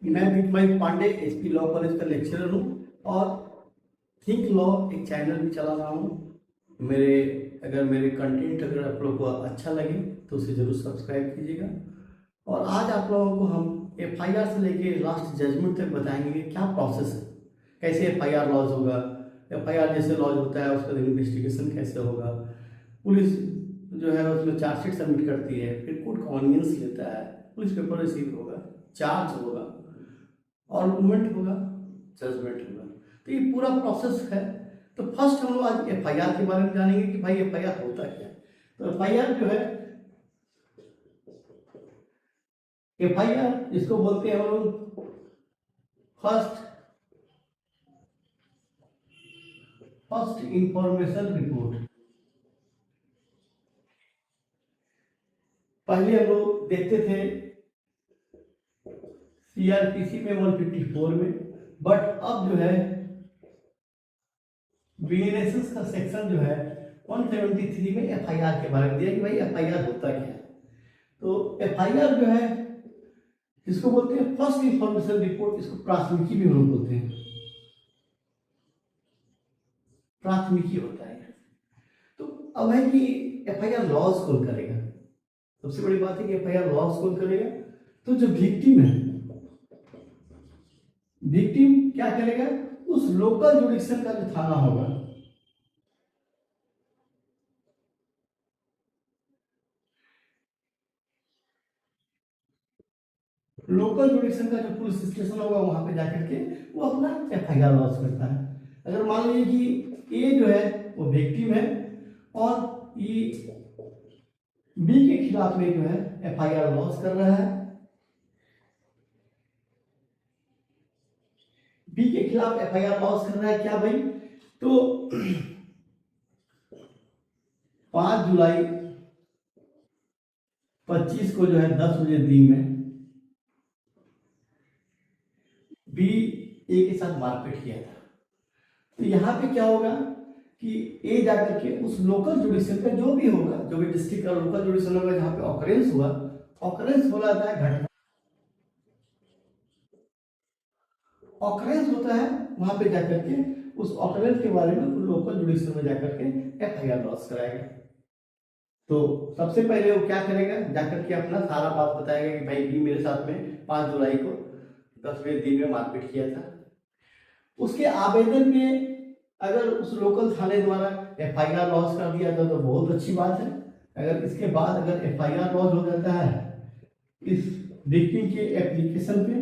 मैं Vikram Pandey SP law college का lecturer हूँ और थिंक लॉ एक चैनल भी चला रहा हूँ। मेरे कंटेंट अगर आप लोग को अच्छा लगे तो उसे ज़रूर सब्सक्राइब कीजिएगा। और आज आप लोगों को हम एफआईआर से लेके लास्ट जजमेंट तक बताएंगे कि क्या प्रोसेस है, कैसे एफआईआर लॉज होगा, एफआईआर जैसे लॉज होता है उसका इन्वेस्टिगेशन कैसे होगा, पुलिस जो है उसमें चार्जशीट सबमिट करती है, फिर कोर्ट कॉन्वियंस लेता है, पुलिस पेपर रिसीव होगा, चार्ज होगा, आर्गूमेंट होगा, जजमेंट होगा। तो ये पूरा प्रोसेस है। तो फर्स्ट हम लोग आज एफआईआर के बारे में जानेंगे कि भाई एफआईआर होता क्या है। तो एफआईआर जो है, एफआईआर जिसको बोलते हैं हम लोग फर्स्ट इंफॉर्मेशन रिपोर्ट। पहले हम लोग देखते थे सीआरपीसी में 154 में, बट अब जो है बीएनएसएस का सेक्शन जो है 173 में एफआईआर के बारे में दिया कि भाई एफआईआर होता क्या है। तो एफआईआर जो है जिसको बोलते हैं फर्स्ट इंफॉर्मेशन रिपोर्ट, इसको प्राथमिकी भी हम लोग बोलते हैं, प्राथमिकी होता है। तो अब है कि एफआईआर लॉज कौन करेगा। सबसे बड़ी बात है कि एफआईआर लॉज कौन करेगा। तो जो विक्टिम है, विक्टिम क्या करेगा, उस लोकल जुडिक्शन का जो थाना होगा, लोकल जुडिक्शन का जो पुलिस स्टेशन होगा वहां पे जाकर के वो अपना एफआईआर लॉन्च करता है। अगर मान लीजिए कि ए जो है वो विक्टिम है और ये बी के खिलाफ में जो है एफआईआर लॉन्च कर रहा है, बी के खिलाफ एफआईआर लॉन्च कर रहा है क्या भाई, तो 5 जुलाई 25 को जो है 10 बजे दिन में बी ए के साथ मारपीट किया था। तो यहाँ पे क्या होगा कि ए जाकर के उस लोकल जुडिशन का जो भी होगा, जो भी डिस्ट्रिक्ट का लोकल जुडिशन होगा जहाँ पे ऑकरेंस हुआ, ऑकरेंस बोला जाता है घटना, ऑकरेंस होता है, वहां पे जाकर के उस ऑकरेंस के बारे में लोकल जुडिशन में जाकर के एफआईआर लॉन्च कराएगा। तो सबसे पहले वो क्या करेगा, जाकर के अपना सारा बात बताएगा कि भाई बी मेरे साथ में 5 जुलाई को 10 बजे दिन में मारपीट किया था। उसके आवेदन में अगर उस लोकल थाने द्वारा एफआईआर लॉन्च कर दिया था तो बहुत अच्छी बात है। अगर इसके बाद अगर एफआईआर लॉन्च हो जाता है इस विक्टिम के एप्लीकेशन पे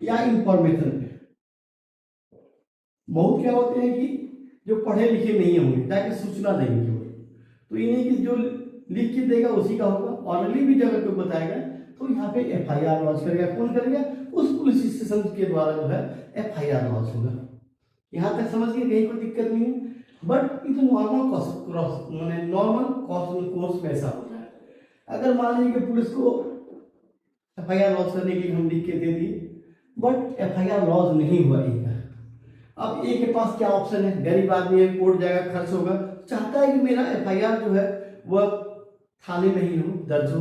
या इंफॉर्मेशन पे, बहुत क्या होते हैं कि जो पढ़े लिखे नहीं होंगे जाके सूचना देंगे, तो इन्हीं की जो लिख के देगा उसी का होगा। ऑलरेडी भी जब कोई बताएगा तो यहाँ पे एफआईआर लॉन्च करेगा, कौन करेगा, उस पुलिस स्टेशन के द्वारा जो है एफआईआर लॉन्च होगा। यहाँ तक समझिए, कहीं कोई दिक्कत नहीं है। बट ये तो नॉर्मल कोर्स में ऐसा होता है। अगर मान लीजिए कि पुलिस को एफआईआर लॉन्च करने के लिए हम लिख के दे दिए बट एफआईआर लॉन्च नहीं हुआ ए का, अब ए के पास क्या ऑप्शन है, गरीब आदमी है, कोर्ट जाएगा, खर्च होगा, चाहता है कि मेरा एफआईआर जो है वह थाने में ही हो, दर्ज हो,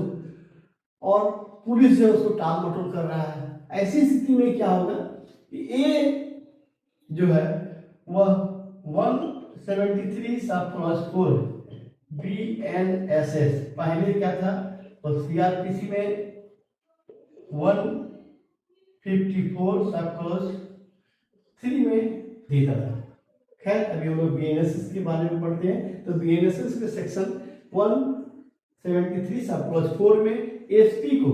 और पुलिस जो है उसको टाल मटोल कर रहा है। ऐसी स्थिति में क्या होगा कि ए जो है वह 173 सब क्लॉज 4 बीएनएसएस, पहले क्या था तो सीआरपीसी में 154 सब क्लॉज 3 में देता था। खैर अभी हम लोग बीएनएसएस के बारे में पढ़ते हैं। तो बीएनएसएस के सेक्शन 173 सब क्लॉज 4 में एसपी को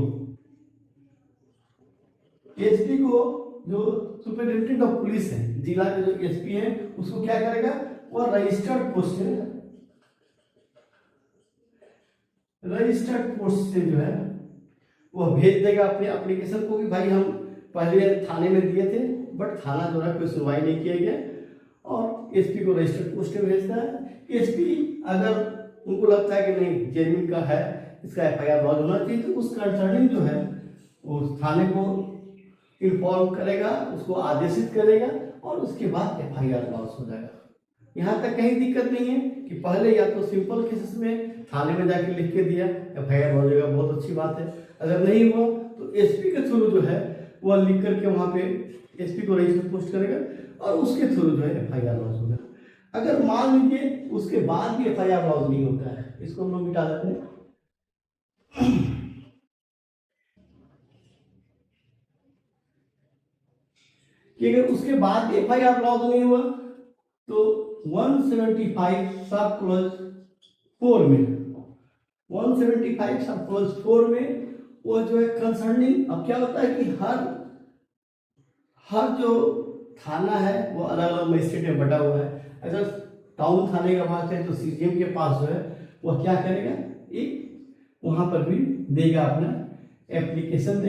जो सुपरिटेंडेंट ऑफ पुलिस है, जिला के जो एसपी है, उसको क्या करेगा, वह रजिस्टर्ड पोस्ट से जो है वह भेज देगा अपने एप्लीकेशन को कि भाई हम पहले थाने में दिए थे बट थाना जो है कोई सुनवाई नहीं किया गया, और एसपी को रजिस्टर्ड पोस्ट में भेजता है। एसपी अगर उनको लगता है कि नहीं जेन्युइन का है, इसका एफआईआर लॉन्च होना चाहिए, तो उस कंसर्निंग जो है उस थाने को इन्फॉर्म करेगा, उसको आदेशित करेगा और उसके बाद एफआईआर लॉन्च हो जाएगा। यहाँ तक कहीं दिक्कत नहीं है कि पहले या तो सिंपल केसेस में थाने में जाके लिख के दिया, एफआईआर हो जाएगा, बहुत अच्छी बात है। अगर नहीं हुआ तो एसपी के थ्रू जो है वह लिख करके वहाँ पे एसपी को रजिस्टर पोस्ट करेगा और उसके थ्रू जो है एफआईआर लॉन्च होगा। अगर मान लीजिए उसके बाद भी एफआईआर लॉन्च नहीं होता है, इसको हम लोग मिटा देते हैं। कि अगर उसके बाद भी एफआईआर लॉन्च नहीं हुआ तो 175 सब क्लॉज 4 में 175 सब क्लॉज 4 में वो जो है कंसर्निंग, अब क्या होता है कि हर जो थाना है वो अलग अलग मजिस्ट्रेट में बटा हुआ है। अगर टाउन थाने का बात है तो सीजीएम के पास जो है वह क्या करेगा, एक वहां पर भी देगा, अपना एप्लीकेशन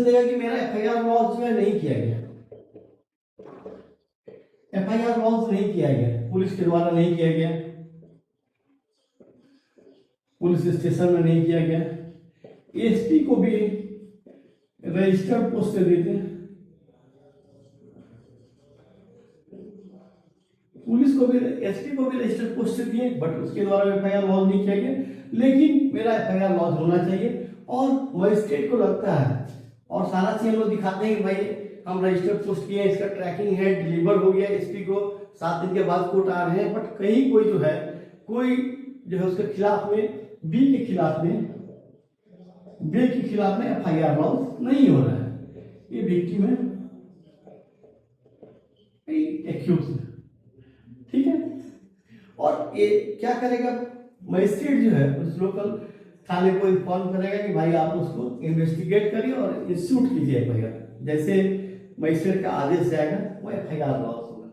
देगा कि मेरा एफआईआर लॉन्च जो है नहीं किया गया, एफआईआर लॉन्च नहीं किया गया, पुलिस के द्वारा नहीं किया गया, पुलिस स्टेशन में नहीं किया गया। एसपी को भी रजिस्टर्ड पोस्ट देते हैं, पुलिस को भी, एसपी को भी रजिस्टर्ड पोस्ट दिए, बट उसके द्वारा एफआईआर लॉन्च नहीं किया गया, लेकिन मेरा एफआईआर लॉन्च होना चाहिए। और मजिस्ट्रेट को लगता है और सारा चीज हम लोग दिखाते हैं कि भाई हम रजिस्टर्ड पोस्ट किए, इसका ट्रैकिंग है, डिलीवर हो गया एसपी को, 7 दिन के बाद कोर्ट आ रहे हैं, बट कहीं कोई जो है उसके खिलाफ में बी के खिलाफ में एफआईआर लॉन्च नहीं हो रहा है, ये विक्टिम है, एक्यूज है, ठीक है। और ये क्या करेगा, मजिस्ट्रेट जो है उस लोकल थाने को इन्फॉर्म करेगा कि भाई आप उसको इन्वेस्टिगेट करिए और इंस्टीट्यूट कीजिए एफआईआर। जैसे मजिस्ट्रेट का आदेश जाएगा वो एफआईआर लॉन्च होगा।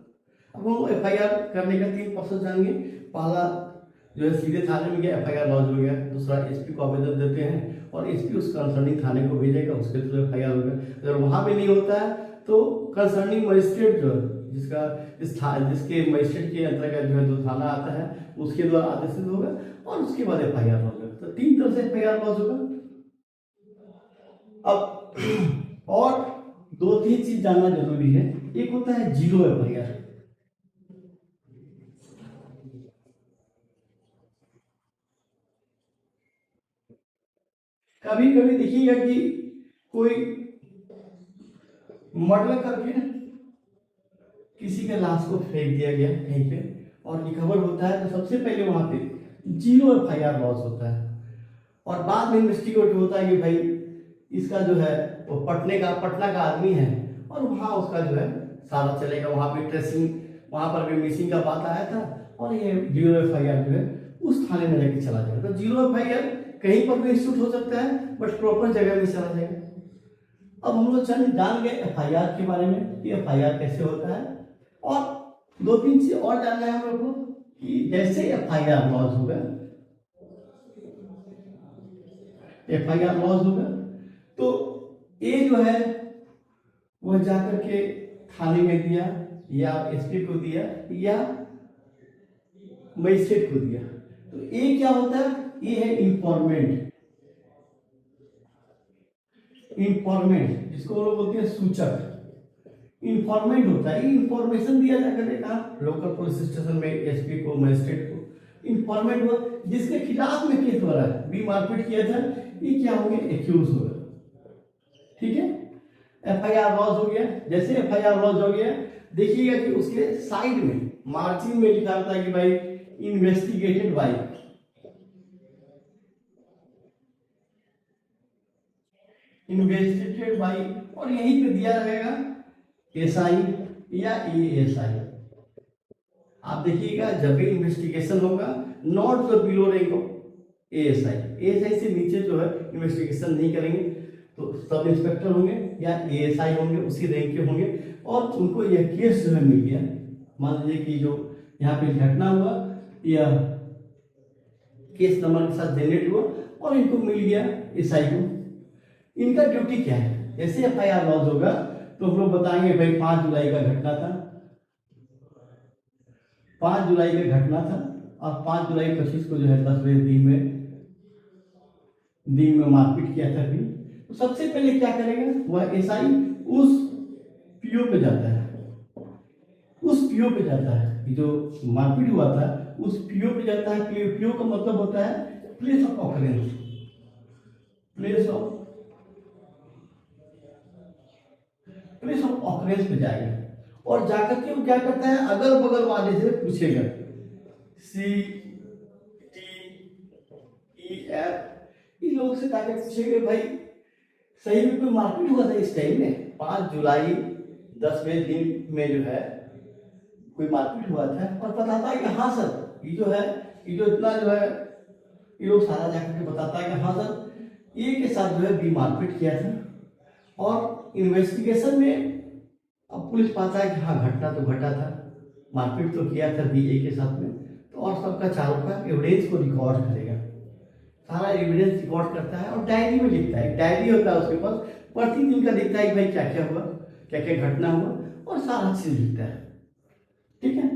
अब हम एफआईआर करने का 3 प्रोसेस जानेंगे। पहला जो है सीधे थाने में गया, एफआईआर लॉन्च हो गया। दूसरा एसपी को आवेदन देते हैं और एसपी उस कंसर्निंग थाने को भेजेगा, उसके थ्रू एफआईआर होगा। अगर वहां भी नहीं होता है तो कंसर्निंग मजिस्ट्रेट जो जिसके मजिस्ट्रेट के अंतर्गत जो है जो थाना आता है उसके द्वारा आदेशित होगा और उसके बाद एफआईआर लॉन्च होगा। तो 3 तरह से एफआईआर लॉन्च होगा। अब और 2-3 चीज जानना जरूरी है। एक होता है जीरो एफआईआर, कभी कभी देखिएगा कि कोई मर्डर करके किसी के लाश को फेंक दिया गया कहीं पे और रिकवर होता है, तो सबसे पहले वहां पे जीरो एफआईआर लॉन्च होता है और बाद में इन्वेस्टिगेट होता है कि भाई इसका जो है वो पटना का आदमी है और वहां उसका जो है सारा चलेगा। वहां पे ट्रेसिंग, वहां पर भी मिसिंग का बात आया था और ये जीरो एफआईआर जो है उस थाने में जाके चला जाएगा। तो जीरो एफआईआर कहीं पर भी इंस्टीट्यूट हो सकता है बट प्रॉपर जगह में चला जाएगा। अब हम लोग जान गए एफआईआर के बारे में कि एफआईआर कैसे होता है, और 2-3 चीज और जानना है हम लोग को कि जैसे एफआईआर लॉन्च होगा तो ये जो है वह जाकर के थाने में दिया या एसपी को दिया या मजिस्ट्रेट को दिया, तो ये क्या होता है, ये है इंफॉर्मेंट, जिसको लोग बोलते हैं सूचक। इंफॉर्मेंट होता है, इंफॉर्मेशन दिया जाकर कहा लोकल पुलिस स्टेशन में एसपी को, मजिस्ट्रेट को। इंफॉर्मेंट हुआ जिसके खिलाफ में केस हो रहा है, भी मारपीट किया था, ये क्या होंगे, एक्यूज होगा, ठीक है। एफआईआर लॉन्च हो गया। जैसे एफआईआर लॉन्च हो गया देखिएगा कि उसके साइड में मार्जिन में लिखा होता है कि भाई इन्वेस्टिगेटेड बाय, और यहीं पे दिया रहेगा एसआई या एएसआई। आप देखिएगा जब भी इन्वेस्टिगेशन होगा not the below rank of ASI से नीचे जो है इन्वेस्टिगेशन नहीं करेंगे, तो सब इंस्पेक्टर होंगे या एएसआई होंगे, उसी रैंक के होंगे और उनको यह केस जो है मिल गया। मान लीजिए कि जो यहाँ पे घटना हुआ यह केस नंबर के साथ जनरेट हुआ और इनको मिल गया एसआई को। इनका ड्यूटी क्या है, जैसे एफआईआर लॉन्च होगा तो हम लोग बताएंगे भाई 5 जुलाई का घटना था, 5 जुलाई का घटना था और 5 जुलाई 25 को जो है 10 बजे दिन में मारपीट किया था। तो सबसे पहले क्या करेगा, वह एसआई उस पीओ पे जाता है, उस पीओ पे जाता है। ये जो मारपीट हुआ था उस पीओ पे जाता है। पीओ का मतलब होता है place of occurrence, place of occurrence पे जाएगा और जाकर के वो क्या करता है, अगल बगल वाले से पूछेगा सी टी ई एफ, इन लोगों से ताकि पूछेगा भाई सही में कोई मारपीट हुआ था इस टाइम में 5 जुलाई 10वें दिन में जो है कोई मारपीट हुआ था। और बताता है कि हाँ सर ये जो है, ये जो इतना जो है, ये लोग सारा जाकर के बताता है कि हाँ सर ए के साथ जो है बी मारपीट किया था। और इन्वेस्टिगेशन में अब पुलिस पाता है कि हाँ घटना तो घटा था, मारपीट तो किया था बी ए के साथ में। तो और सबका चारों का एविडेंस को रिकॉर्ड करेगा, सारा एविडेंस रिकॉर्ड करता है और डायरी में लिखता है। डायरी होता है उसके पास, प्रतिदिन का लिखता है कि भाई क्या क्या हुआ, क्या क्या घटना हुआ, और सारा चीज लिखता है। ठीक है।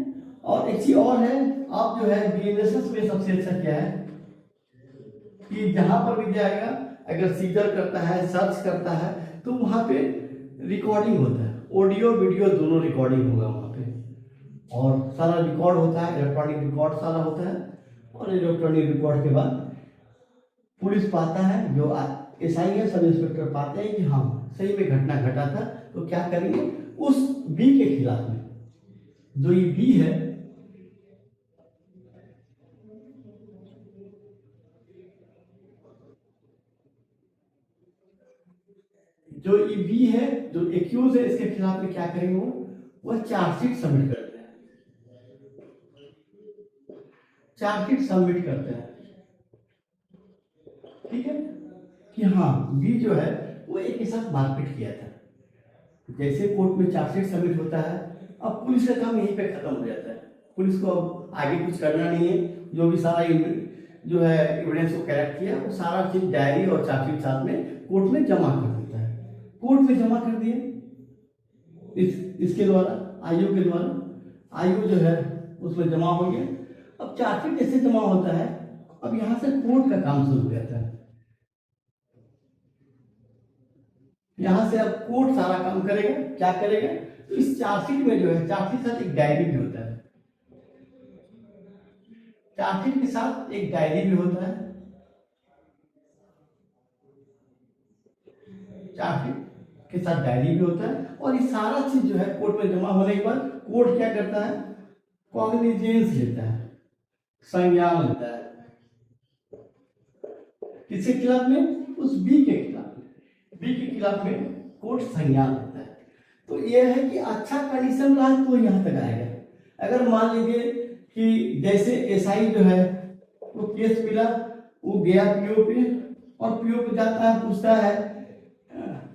और एक चीज और है, आप जो है बीएनएसएस में सबसे अच्छा क्या है कि जहां पर भी जाएगा अगर सीजर करता है, सर्च करता है, तो वहां पे रिकॉर्डिंग होता है, ऑडियो वीडियो दोनों रिकॉर्डिंग होगा वहां पे, और सारा रिकॉर्ड होता है, इलेक्ट्रॉनिक रिकॉर्ड सारा होता है। और इलेक्ट्रॉनिक रिकॉर्ड के बाद पुलिस पाता है, जो एसआई है सब इंस्पेक्टर पाते हैं कि हाँ सही में घटना घटा था। तो क्या करेंगे, उस बी के खिलाफ में, जो ये बी है, जो ये बी है, जो एक्यूज है, इसके खिलाफ में क्या करेंगे, वो चार्जशीट सबमिट करते हैं, चार्जशीट सबमिट करते हैं। ठीक है, कि हाँ बी जो है वो एक के साथ मारपीट किया था। जैसे कोर्ट में चार्जशीट सबमिट होता है, अब पुलिस का काम यहीं पे खत्म हो जाता है। पुलिस को अब आगे कुछ करना नहीं है, जो भी सारा जो है एविडेंस को कलेक्ट किया वो सारा चीज डायरी और चार्जशीट साथ में कोर्ट में जमा कर देता है। कोर्ट में जमा कर दिए इसके द्वारा, आईओ के द्वारा, आईओ जो है उसमें जमा हो गया। अब चार्जशीट जैसे जमा होता है, अब यहां से कोर्ट का काम शुरू हो जाता है। यहां से अब कोर्ट सारा काम करेगा। क्या करेगा, तो इस चार्जशीट में जो है, चार्जशीट के साथ एक डायरी भी होता है, चार्जशीट के साथ एक डायरी भी होता है, चार्जशीट के साथ डायरी भी होता है। और ये सारा चीज जो है कोर्ट में जमा होने के बाद कोर्ट क्या करता है, कॉग्निजेंस लेता है, संज्ञान लेता है। किसके खिलाफ में, उस बी के खिलाफ में, बी के खिलाफ में कोर्ट संज्ञान लेता है। तो यह है कि अच्छा कंडीशन रहा तो यहां तक आएगा। अगर मान लीजिए कि जैसे एसआई जो है वो केस मिला, वो गया पीओ पे, और पीओ पे जाता है, पूछता है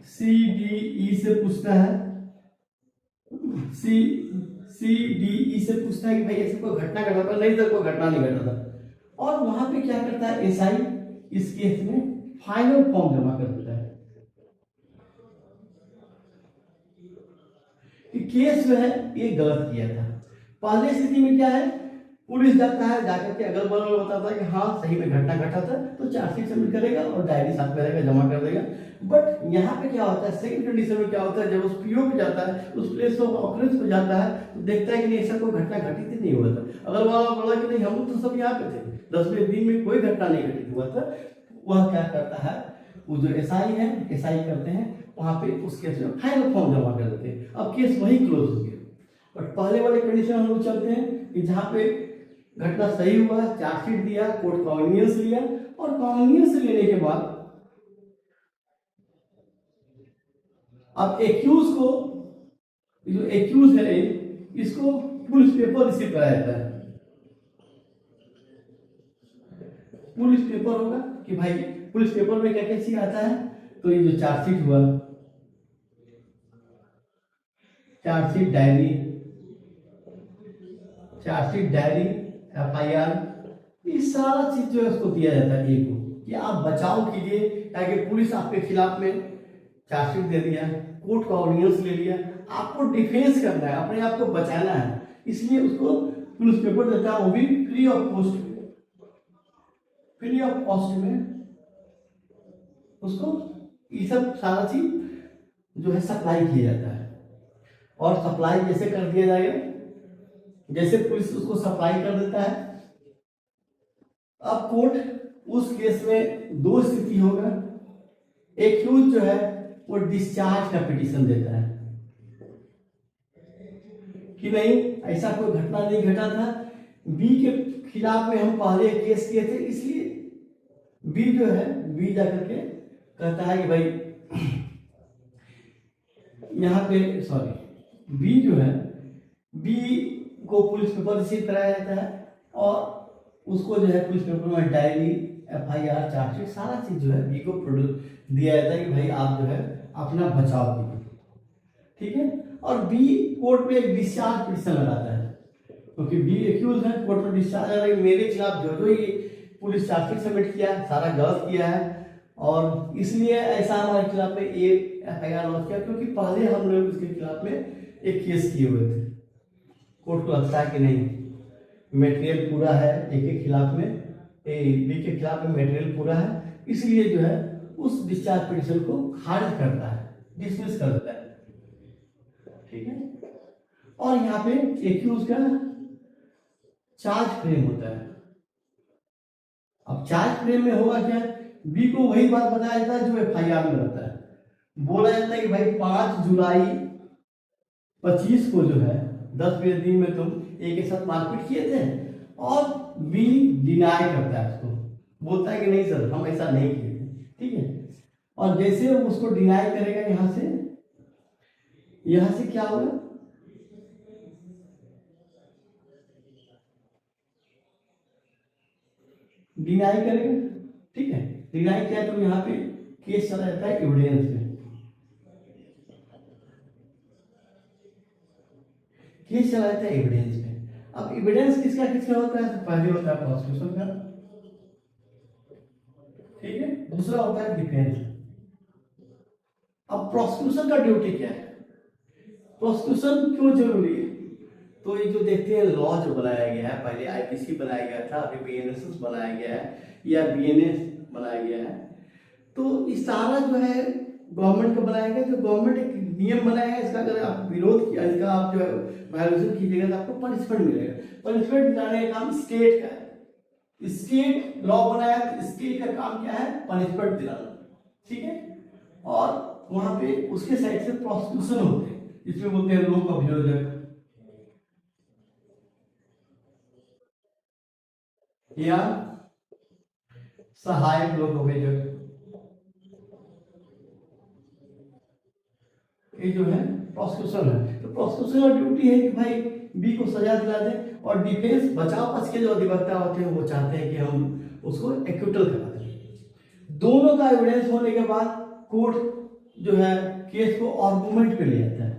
सी डी ई से पूछता है, सी सी डी ई से पूछता है कि भाई ऐसे कोई घटना घटा था, नहीं सर कोई घटना नहीं घटा था। और वहां पे क्या करता है एसआई, इस केस में फाइनल फॉर्म जमा कर देता है कि केस जो है ये गलत किया था। पहले स्थिति में क्या है, पुलिस जाता है, जाकर के अगल बगल बताता है कि हाँ सही में घटना घटा था, तो चार्जशीट सबमिट करेगा और डायरी साथ में रहेगा, जमा कर देगा। बट यहाँ पे क्या होता है, सेकंड कंडीशन में क्या होता है, जब उस पीओ पे जाता है, उस प्लेस ऑफ ऑकरेंस पे जाता है, तो देखता है कि नहीं ऐसा कोई घटना घटित ही नहीं हुआ था। अगर वाला बोला कि नहीं हम तो सब यहाँ पे थे, 10वें दिन में कोई घटना नहीं घटित हुआ था, वह क्या करता है, वो जो एसआई है, एसआई करते हैं वहां पे उस केस में फाइनल फॉर्म जमा कर देते हैं। अब केस वही क्लोज हो गया। बट पहले वाले कंडीशन हम लोग चलते हैं कि जहाँ पे घटना सही हुआ, चार्जशीट दिया, कोर्ट कॉन्विनियंस लिया, और कॉन्विनियंस लेने के बाद अब एक्यूज को, जो एक्यूज है इसको पुलिस पेपर रिसीव कराया जाता है। पुलिस पेपर होगा कि भाई पुलिस पेपर में क्या क्या चीज आता है, तो ये जो चार्जशीट हुआ, chargesheet diary, chargesheet diary, FIR, ये सारा चीज जो है उसको दिया जाता है ए को कि आप बचाव कीजिए, ताकि पुलिस आपके खिलाफ में चार्जशीट दे दिया, कोर्ट का ऑर्डिनेंस ले लिया, आपको डिफेंस करना है, अपने आप को बचाना है, इसलिए उसको पुलिस पेपर देता है, वो भी फ्री ऑफ कॉस्ट में, फ्री ऑफ कॉस्ट में उसको ये सब सारा चीज जो है सप्लाई किया जाता है। और सप्लाई कैसे कर दिया जाएगा, जैसे पुलिस उसको सप्लाई कर देता है। अब कोर्ट उस केस में दो स्थिति होगा, एक्यूज जो है वो डिस्चार्ज का पिटीशन देता है कि नहीं ऐसा कोई घटना नहीं घटा था, बी के खिलाफ में हम पहले केस किए थे, इसलिए बी जो है बी जाकर के कहता है कि भाई यहाँ पे सॉरी बी जो है बी को पुलिस पेपर रिसीव कराया जाता है और उसको जो है पुलिस पेपर में डायरी FIR चार्जशीट सारा चीज जो है बी को प्रोड्यूस दिया जाता है कि भाई आप जो है अपना बचाव कीजिए, ठीक है। और बी कोर्ट में एक डिस्चार्ज पिटीशन लगाता है क्योंकि बी एक्यूज है, कोर्ट में डिस्चार्ज आ रहा है मेरे खिलाफ जो ही पुलिस चार्जशीट सबमिट किया सारा गलत किया है और इसलिए ऐसा हमारे खिलाफ में एक FIR लॉन्च किया क्योंकि पहले हम लोग उसके खिलाफ में एक केस किए हुए थे। कोर्ट को लगता है कि नहीं मटेरियल पूरा है ए के खिलाफ में, बी के खिलाफ में मटेरियल पूरा है, इसलिए जो है उस डिस्चार्ज पिटीशन को खारिज करता है, डिसमिस कर देता है, ठीक है। और यहाँ पे एक्यूज का चार्ज फ्रेम होता है। अब चार्ज फ्रेम में होगा क्या, बी को वही बात बताया जाता है जो FIR में रहता है। बोला जाता है कि भाई 5 जुलाई 25 को जो है 10 बजे दिन में तुम ए के साथ मारपीट किए थे और बी डिनाई करता है, उसको बोलता है कि नहीं सर हम ऐसा नहीं किए थे, ठीक है। और जैसे वो उसको डिनाई करेगा यहां से क्या होगा, डिनाई करेगा, ठीक है। डिनाई किया तो यहाँ पे केस चला जाता है एविडेंस में, केस चला जाता है एविडेंस में। अब एविडेंस किसका किसका होता है, तो पहले होता है प्रोसिक्यूशन का, ठीक है, दूसरा होता है डिफेंस। अब प्रोसिक्यूशन का ड्यूटी क्या है, प्रोसिक्यूशन क्यों जरूरी है, तो ये जो देखते हैं लॉ जो बनाया गया है, पहले IPC बनाया गया था, अभी BNSS बनाया गया है या BNS बनाया गया है, तो इस सारा जो है गवर्नमेंट को बनाया गया, जो गवर्नमेंट एक नियम बनाया है, इसका अगर आप विरोध किया, इसका आप जो है वायोलेशन कीजिएगा तो आपको पनिशमेंट मिलेगा। पनिशमेंट दिलाने का काम स्टेट का है, स्टेट लॉ बनाया तो स्टेट का काम क्या है, पनिशमेंट दिलाना, ठीक है। और वहां पे उसके साइड से प्रोसिक्यूशन होते हैं, जिसमें बोलते हैं लोक अभियोजक या सहायक लोक अभियोजक, ये जो है प्रोसिक्यूशन है। तो प्रोसिक्यूशन का ड्यूटी है कि भाई बी को सजा दिला दे, और डिफेंस बचाव पक्ष के जो अधिवक्ता होते हैं वो चाहते हैं कि हम उसको एक्यूटल करा दें। दोनों का एविडेंस होने के बाद कोर्ट जो है केस को आर्गुमेंट पे ले जाता है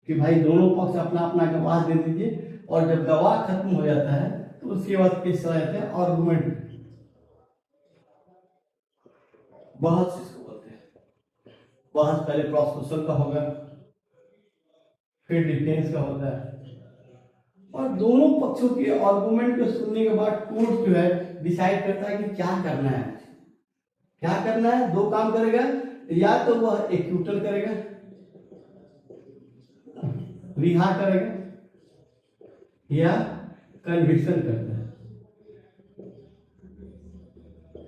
कि भाई दोनों पक्ष अपना अपना गवाह दे दीजिए, और जब गवाह खत्म हो जाता है तो उसके बाद केस चला जाता है आर्गुमेंट, बहस इसको बोलते हैं। बहस पहले प्रोसिक्यूशन का होगा, फिर डिफेंस का होता है, और दोनों पक्षों के आर्गुमेंट को सुनने के बाद कोर्ट जो है डिसाइड करता है कि क्या करना है। क्या करना है, दो काम करेगा, या तो वह एक्यूटल करेगा, रिहा करेगा, या कन्विक्शन करता है,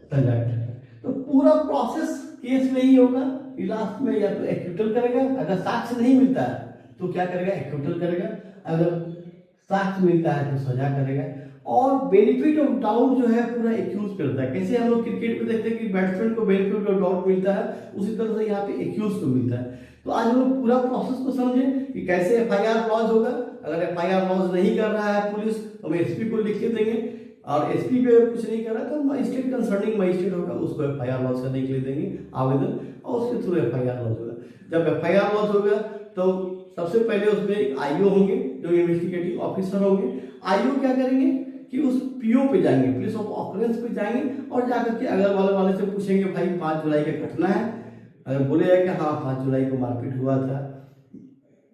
सजा करता है। तो पूरा प्रोसेस केस में ही होगा, लास्ट में या तो एक्यूटल करेगा, अगर साक्ष्य नहीं मिलता है तो क्या करेगा, एक्यूटल करेगा, अगर साक्ष्य मिलता है तो सजा करेगा। और बेनिफिट ऑफ डाउट जो है पूरा एक्यूज करता है। कैसे हम लोग क्रिकेट में देखते हैं कि बैट्समैन को बेनिफिट ऑफ डाउट मिलता है, उसी तरह से यहाँ पे एक्यूज को मिलता है। तो आज हम लोग पूरा प्रोसेस को समझे कि कैसे FIR लॉन्च होगा। अगर FIR लॉन्च नहीं कर रहा है पुलिस तो हम SP को लिख के देंगे, और SP पे कुछ नहीं कर रहा तो मजिस्ट्रेट कंसर्निंग मजिस्ट्रेट होगा, उसको FIR लॉन्च करने के लिए देंगे आवेदन, और उसके थ्रू FIR लॉन्च होगा। जब FIR लॉन्च होगा तो सबसे पहले उसमें IO होंगे जो इन्वेस्टिगेटिव ऑफिसर होंगे। IO क्या करेंगे कि उस PO पे जाएंगे, प्लेस ऑफ ऑकरेंस पे जाएंगे, और जाकर के अगर वाले से पूछेंगे भाई 5 जुलाई का घटना है, अगर बोलेगा कि हाँ 5 जुलाई को मारपीट हुआ था,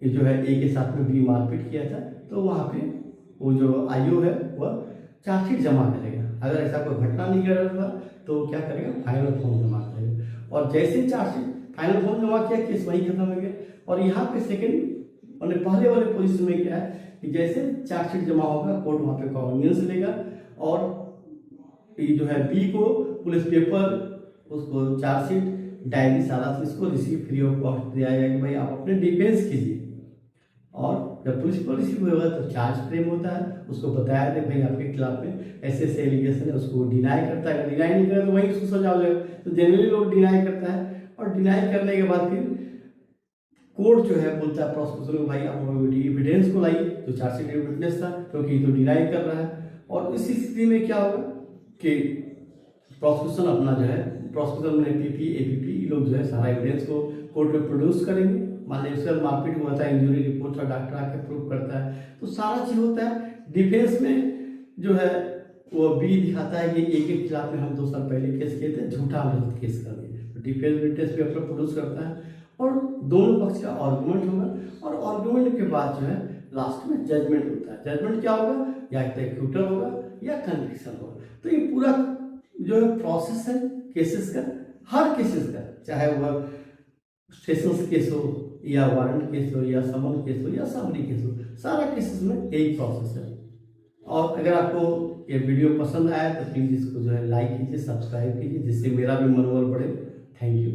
ये जो है A के साथ में B मारपीट किया था, तो वहाँ पे वो जो IO है वह चार्जशीट जमा करेगा। अगर ऐसा कोई घटना नहीं कर रहा था तो क्या करेगा, फाइनल फॉर्म जमा करेगा, और जैसे चार्जशीट फाइनल फॉर्म जमा किया केस वहीं खत्म हो गया। और यहाँ पे सेकंड और पहले वाले पोजीशन में क्या है कि जैसे चार्जशीट जमा होगा कोर्ट वहाँ पे कॉन्वेनियंस लेगा और ये जो है बी को पुलिस पेपर, उसको चार्जशीट, डायरी, सारा चीज को रिसीव फ्री ऑफ कॉस्ट दिया जाएगा कि भाई आप अपने डिफेंस कीजिए। और जब पुलिस को रिसीव होगा तो चार्ज फ्रेम होता है, उसको बताया दे भाई आपके खिलाफ में ऐसे ऐसे एलिगेशन है, उसको डिनाई करता है, डिनाई नहीं करे तो वहीं उसको सजा हो जाएगा। तो जनरली लोग डिनाई करता है और डिनाई करने के बाद फिर कोर्ट जो है बोलता है प्रोसिक्यूशन को भाई आप एविडेंस को लाइए, तो चार्जशीट विटनेस था क्योंकि तो डिनाई कर रहा है। और इसी स्थिति में क्या होगा कि प्रोसिक्यूशन अपना जो है प्रोसिक्यूशन में पीपी एपीपी लोग जो है सारा एविडेंस को कोर्ट में प्रोड्यूस करेंगे। मान लीजिए उसके बाद मारपीट हुआ था, इंजरी रिपोर्ट था, डॉक्टर आके प्रूव करता है, तो सारा चीज होता है। डिफेंस में जो है वो बी दिखाता है कि ए के खिलाफ में हम 2 साल पहले केस किए थे, झूठा हमने केस कर दिया, तो डिफेंस विटनेस भी अपना प्रोड्यूस करता है और दोनों पक्ष का आर्गुमेंट होगा। और आर्गुमेंट के बाद जो है लास्ट में जजमेंट होता है। जजमेंट क्या होगा, या तो एक्यूटल होगा या कन्विक्शन होगा। तो ये पूरा जो है प्रोसेस है केसेस का, हर केसेस का, चाहे वह सेशंस केस हो या वारंट केस हो या समन केस हो या समरी केस हो, सारा केसेस में यही प्रोसेस है। और अगर आपको ये वीडियो पसंद आया तो प्लीज़ इसको जो है लाइक कीजिए, सब्सक्राइब कीजिए, जिससे मेरा भी मनोबल बढ़े। Thank you.